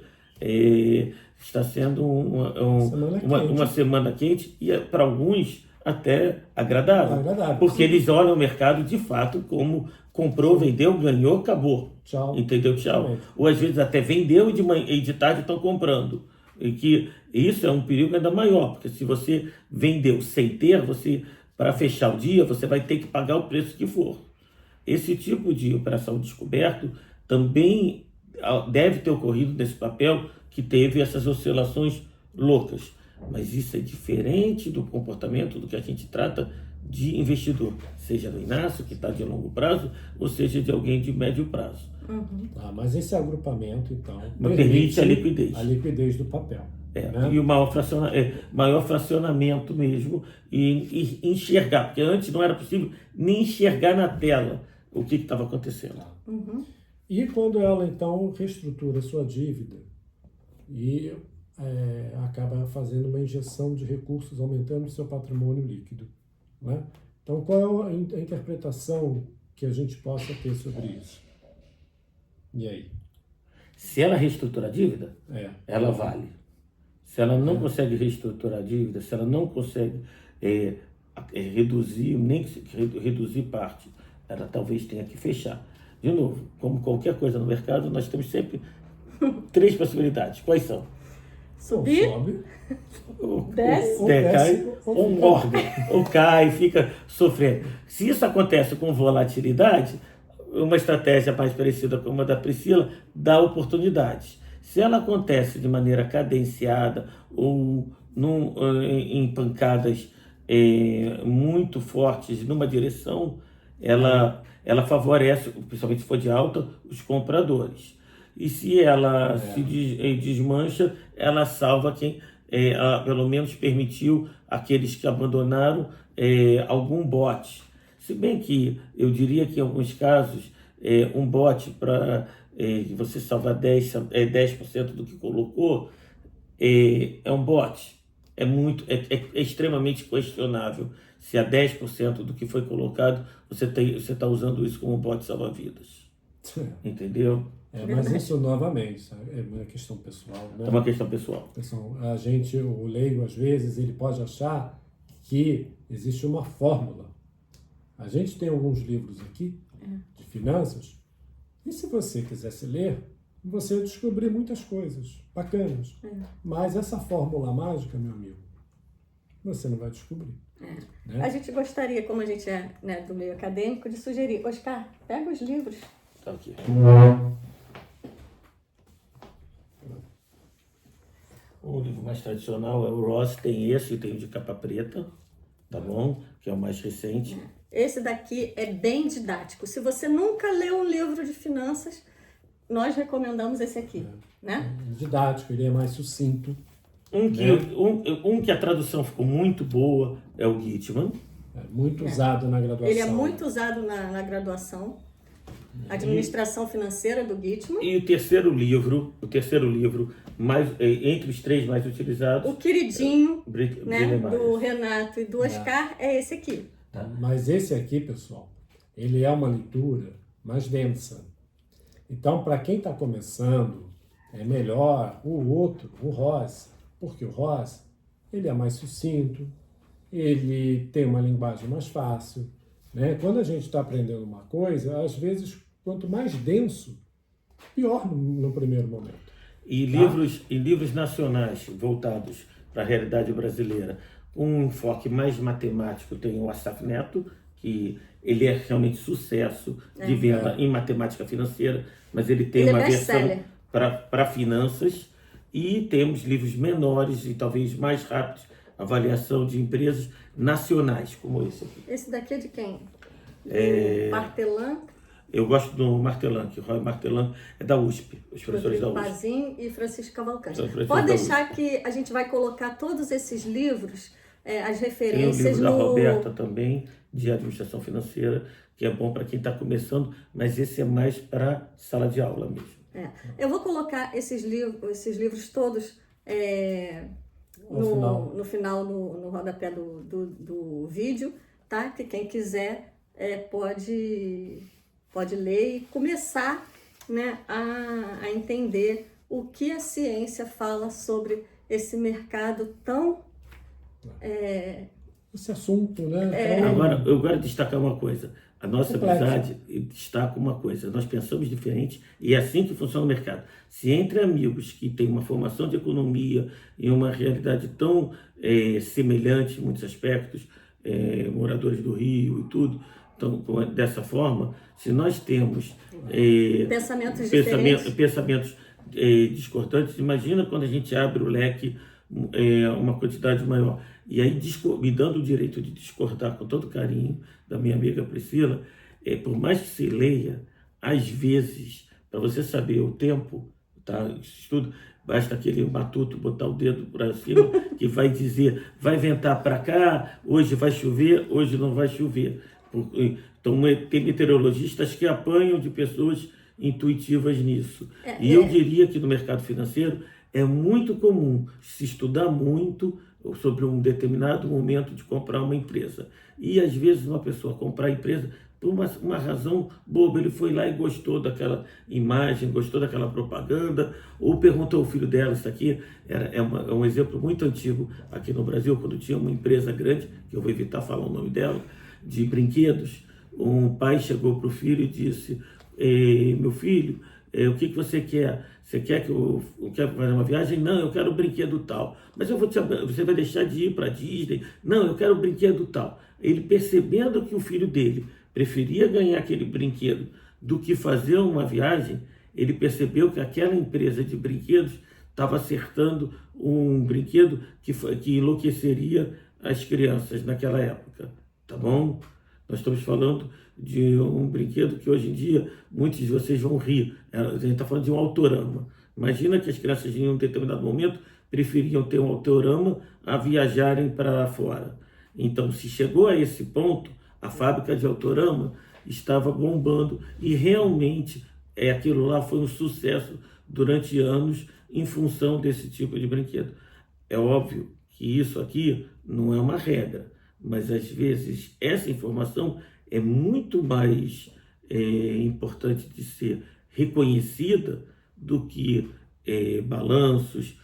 Speaker 3: está sendo uma semana quente e, para alguns, até agradável. Porque sim, eles olham o mercado de fato como comprou, vendeu, ganhou, acabou. Tchau. Entendeu? Tchau. Ou às vezes até vendeu e de tarde estão comprando. E que isso é um perigo ainda maior, porque se você vendeu sem ter, para fechar o dia, você vai ter que pagar o preço que for. Esse tipo de operação descoberto também deve ter ocorrido nesse papel que teve essas oscilações loucas. Mas isso é diferente do comportamento do que a gente trata de investidor, seja do Inácio, que está de longo prazo, ou seja de alguém de médio prazo.
Speaker 2: Uhum. Mas esse agrupamento, então,
Speaker 3: permite a liquidez.
Speaker 2: A liquidez do papel. Né?
Speaker 3: E o maior fracionamento mesmo, e enxergar, porque antes não era possível nem enxergar na tela o que estava acontecendo.
Speaker 2: Uhum. E quando ela, então, reestrutura sua dívida e acaba fazendo uma injeção de recursos, aumentando o seu patrimônio líquido. Né? Então, qual é a interpretação que a gente possa ter sobre isso? E aí?
Speaker 3: Se ela reestrutura a dívida, ela vale. Se ela não consegue reestruturar a dívida, se ela não consegue reduzir, nem reduzir parte, ela talvez tenha que fechar. De novo, como qualquer coisa no mercado, nós temos sempre 3 possibilidades. Quais são?
Speaker 1: Subir, desce,
Speaker 3: cai, ou morre, ou cai, fica sofrendo. Se isso acontece com volatilidade, uma estratégia mais parecida com a da Priscila dá oportunidades. Se ela acontece de maneira cadenciada ou em pancadas muito fortes numa direção, ela favorece, principalmente se for de alta, os compradores. E se ela se desmancha, ela salva quem pelo menos permitiu aqueles que abandonaram algum bote. Se bem que eu diria que em alguns casos um bote para você salvar 10% do que colocou é um bote. É extremamente questionável se a 10% do que foi colocado você está usando isso como bote salva-vidas. Entendeu?
Speaker 2: Mas isso, novamente, é uma questão pessoal. Né?
Speaker 3: É uma questão pessoal.
Speaker 2: O leigo, às vezes, ele pode achar que existe uma fórmula. A gente tem alguns livros aqui de finanças, e se você quisesse ler, você vai descobrir muitas coisas bacanas. Mas essa fórmula mágica, meu amigo, você não vai descobrir. Né?
Speaker 1: A gente gostaria, como a gente é do meio acadêmico, de sugerir: Oscar, pega os livros.
Speaker 3: Tá aqui. O livro mais tradicional é o Ross, tem esse, tem o de capa preta, tá bom? Que é o mais recente.
Speaker 1: Esse daqui é bem didático. Se você nunca leu um livro de finanças, nós recomendamos esse aqui, né?
Speaker 2: Didático, ele é mais sucinto,
Speaker 3: Um que a tradução ficou muito boa é o Gitman.
Speaker 2: É muito usado na graduação.
Speaker 1: Ele é muito usado na graduação. Administração Financeira do Gitman.
Speaker 3: E o terceiro livro, mais, entre os 3 mais utilizados...
Speaker 1: O queridinho, do Renato e do Oscar é esse aqui.
Speaker 2: Mas esse aqui, pessoal, ele é uma leitura mais densa. Então, para quem está começando, é melhor o outro, o Ross, porque o Ross, ele é mais sucinto, ele tem uma linguagem mais fácil, né? Quando a gente está aprendendo uma coisa, às vezes, quanto mais denso, pior no primeiro momento.
Speaker 3: E livros nacionais voltados para a realidade brasileira, um enfoque mais matemático, tem o Asaf Neto, que ele é realmente sucesso de venda em matemática financeira, mas ele tem uma versão para finanças, e temos livros menores e talvez mais rápidos, avaliação de empresas nacionais, como esse aqui.
Speaker 1: Esse daqui é de quem? Martelan?
Speaker 3: Eu gosto do Martelan, que o Roy Martelan é da USP, os professores da USP.
Speaker 1: Pazin e Francisco Cavalcante. Pode deixar que a gente vai colocar todos esses livros, as referências.
Speaker 3: Tem o livro da Roberta também, de administração financeira, que é bom para quem está começando, mas esse é mais para sala de aula mesmo.
Speaker 1: Eu vou colocar esses livros todos no final, no rodapé do vídeo, tá? Que quem quiser pode ler e começar, né, a entender o que a ciência fala sobre esse mercado tão...
Speaker 2: esse assunto, né?
Speaker 3: Agora, eu quero destacar uma coisa. A nossa amizade destaca uma coisa. Nós pensamos diferente e é assim que funciona o mercado. Se entre amigos que têm uma formação de economia e uma realidade tão semelhante em muitos aspectos, moradores do Rio e tudo, então, dessa forma, se nós temos pensamentos discordantes, imagina quando a gente abre o leque uma quantidade maior. E aí, me dando o direito de discordar com todo carinho da minha amiga Priscila, por mais que se leia, às vezes, para você saber o tempo, tá? Estudo, basta aquele matuto botar o dedo para cima, que vai dizer, vai ventar para cá, hoje vai chover, hoje não vai chover. Então, tem meteorologistas que apanham de pessoas intuitivas nisso. Eu diria que no mercado financeiro é muito comum se estudar muito sobre um determinado momento de comprar uma empresa. E, às vezes, uma pessoa comprar a empresa por uma razão boba. Ele foi lá e gostou daquela imagem, gostou daquela propaganda, ou perguntou ao filho dela. Isso aqui é um exemplo muito antigo aqui no Brasil, quando tinha uma empresa grande, que eu vou evitar falar o nome dela, de brinquedos. Um pai chegou para o filho e disse, meu filho, o que você quer? Você quer que eu quero fazer uma viagem? Não, eu quero um brinquedo tal. Mas você vai deixar de ir para a Disney? Não, eu quero um brinquedo tal. Ele, percebendo que o filho dele preferia ganhar aquele brinquedo do que fazer uma viagem, ele percebeu que aquela empresa de brinquedos estava acertando um brinquedo que enlouqueceria as crianças naquela época. Tá bom? Nós estamos falando de um brinquedo que hoje em dia muitos de vocês vão rir. A gente está falando de um autorama. Imagina que as crianças em um determinado momento preferiam ter um autorama a viajarem para fora. Então, se chegou a esse ponto, a fábrica de autorama estava bombando e realmente aquilo lá foi um sucesso durante anos em função desse tipo de brinquedo. É óbvio que isso aqui não é uma regra, mas às vezes essa informação é muito mais importante de ser reconhecida do que balanços,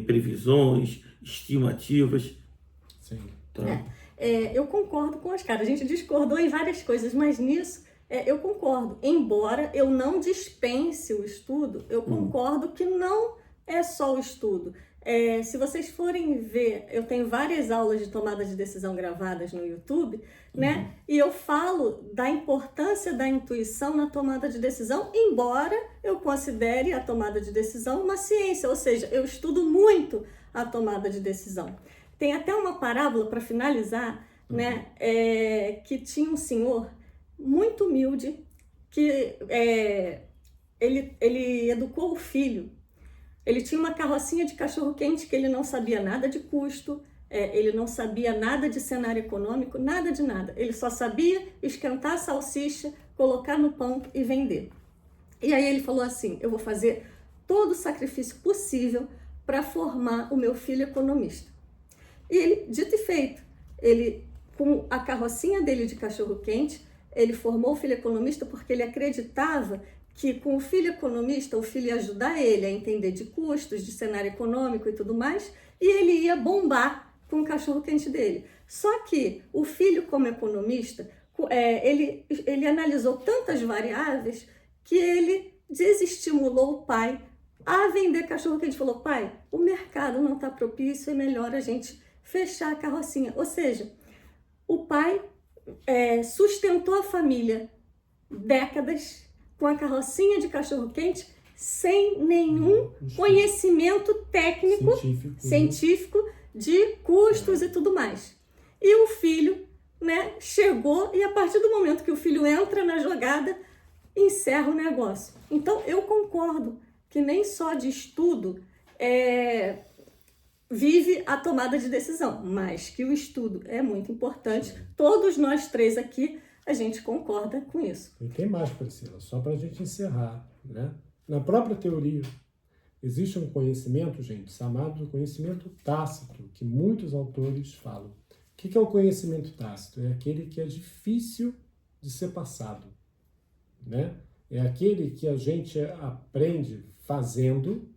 Speaker 3: previsões, estimativas.
Speaker 2: Sim.
Speaker 3: Então,
Speaker 1: eu concordo com o Oscar. A gente discordou em várias coisas, mas nisso eu concordo. Embora eu não dispense o estudo, eu concordo que não é só o estudo. Se vocês forem ver, eu tenho várias aulas de tomada de decisão gravadas no YouTube, né? E eu falo da importância da intuição na tomada de decisão, embora eu considere a tomada de decisão uma ciência, ou seja, eu estudo muito a tomada de decisão. Tem até uma parábola para finalizar, né? Que tinha um senhor muito humilde que ele educou o filho Ele tinha uma carrocinha de cachorro-quente que ele não sabia nada de custo, ele não sabia nada de cenário econômico, nada de nada. Ele só sabia esquentar a salsicha, colocar no pão e vender. E aí ele falou assim, eu vou fazer todo o sacrifício possível para formar o meu filho economista. E ele, dito e feito, ele, com a carrocinha dele de cachorro-quente, ele formou o filho economista porque ele acreditava que com o filho economista, o filho ia ajudar ele a entender de custos, de cenário econômico e tudo mais, e ele ia bombar com o cachorro-quente dele. Só que o filho, como economista, ele analisou tantas variáveis que ele desestimulou o pai a vender cachorro-quente. Falou, pai, o mercado não está propício, é melhor a gente fechar a carrocinha. Ou seja, o pai sustentou a família décadas com a carrocinha de cachorro-quente sem nenhum conhecimento técnico, científico de custos e tudo mais. E o filho, né, chegou e a partir do momento que o filho entra na jogada, encerra o negócio. Então, eu concordo que nem só de estudo vive a tomada de decisão, mas que o estudo é muito importante. Todos nós três aqui, a gente concorda com isso.
Speaker 2: E tem mais, Priscila, só para a gente encerrar, né? Na própria teoria, existe um conhecimento, gente, chamado conhecimento tácito, que muitos autores falam. O que é o conhecimento tácito? É aquele que é difícil de ser passado, né? É aquele que a gente aprende fazendo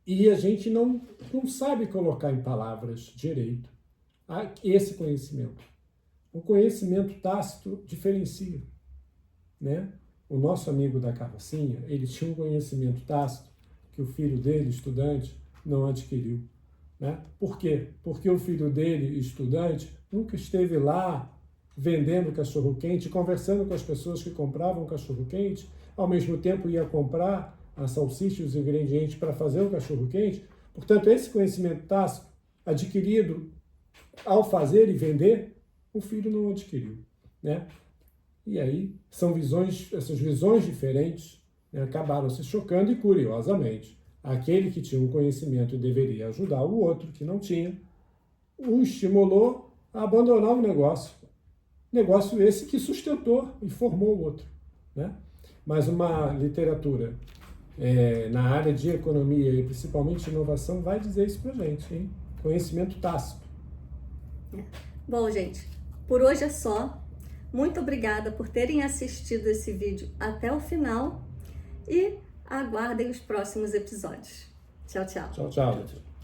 Speaker 2: e a gente não sabe colocar em palavras direito esse conhecimento. O conhecimento tácito diferencia, né? O nosso amigo da carrocinha, ele tinha um conhecimento tácito que o filho dele, estudante, não adquiriu, né? Por quê? Porque o filho dele, estudante, nunca esteve lá vendendo cachorro-quente, conversando com as pessoas que compravam cachorro-quente, ao mesmo tempo ia comprar a salsicha e os ingredientes para fazer o cachorro-quente. Portanto, esse conhecimento tácito adquirido ao fazer e vender, o filho não adquiriu, né? E aí, essas visões diferentes, né, acabaram se chocando e, curiosamente, aquele que tinha um conhecimento e deveria ajudar o outro, que não tinha, o estimulou a abandonar o negócio. Negócio esse que sustentou e formou o outro, né? Mas uma literatura na área de economia e principalmente inovação vai dizer isso pra gente, hein? Conhecimento tácito.
Speaker 1: Bom, gente, por hoje é só. Muito obrigada por terem assistido esse vídeo até o final e aguardem os próximos episódios. Tchau, tchau.
Speaker 2: Tchau, tchau.